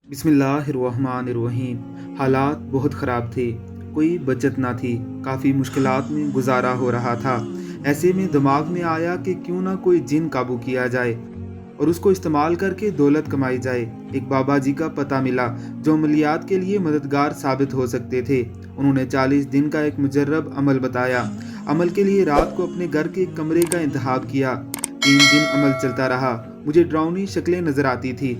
बिस्मिल्लाहिर्रहमानिर्रहीम। हालात बहुत ख़राब थे, कोई बचत ना थी, काफ़ी मुश्किलात में गुजारा हो रहा था। ऐसे में दिमाग में आया कि क्यों ना कोई जिन काबू किया जाए और उसको इस्तेमाल करके दौलत कमाई जाए। एक बाबा जी का पता मिला जो अमलियात के लिए मददगार साबित हो सकते थे। उन्होंने 40 दिन का एक मुजर्रब अमल बताया। अमल के लिए रात को अपने घर के एक कमरे का इंतखाब किया। 3 दिन अमल चलता रहा। मुझे डरावनी शक्लें नजर आती थी।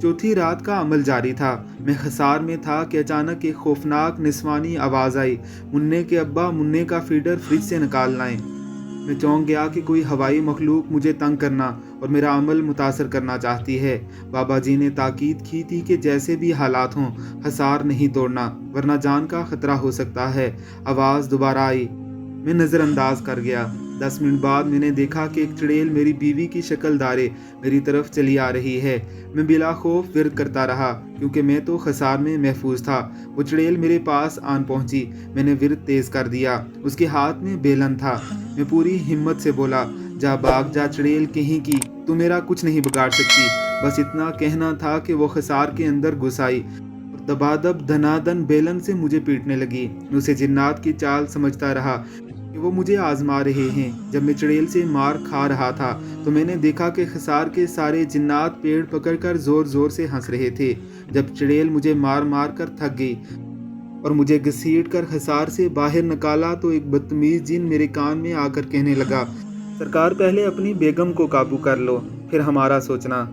चौथी रात का अमल जारी था। मैं खसार में था कि अचानक एक खौफनाक निस्वानी आवाज़ आई, मुन्ने के अब्बा मुन्ने का फीडर फ्रिज से निकाल लाएं। मैं चौंक गया कि कोई हवाई मखलूक मुझे तंग करना और मेरा अमल मुतासर करना चाहती है। बाबा जी ने ताकीद की थी कि जैसे भी हालात हों, हसार नहीं तोड़ना, वरना जान का खतरा हो सकता है। आवाज़ दोबारा आई। मैं नज़रअंदाज कर गया। 10 मिनट बाद मैंने देखा कि एक चुड़ैल मेरी बीवी की शक्ल धारे मेरी तरफ चली आ रही है। मैं बिला खौफ विरद करता रहा क्योंकि मैं तो खसार में महफूज था। वो चुड़ैल मेरे पास आन पहुंची। मैंने विरद तेज कर दिया। उसके हाथ में बेलन था। मैं पूरी हिम्मत से बोला, जा भाग जा चुड़ैल कहीं की, तू मेरा कुछ नहीं बिगाड़ सकती। बस इतना कहना था कि वो खसार के अंदर घुस आई और दबादब धनादन बेलन से मुझे पीटने लगी। मैं उसे जिन्नात की चाल समझता रहा कि वो मुझे आजमा रहे हैं। जब मैं चुड़ैल से मार खा रहा था तो मैंने देखा कि खसार के सारे जिन्नात पेड़ पकड़कर जोर जोर से हंस रहे थे। जब चुड़ैल मुझे मार मार कर थक गई और मुझे घसीट कर खसार से बाहर निकाला तो एक बदतमीज जिन मेरे कान में आकर कहने लगा, सरकार पहले अपनी बेगम को काबू कर लो, फिर हमारा सोचना।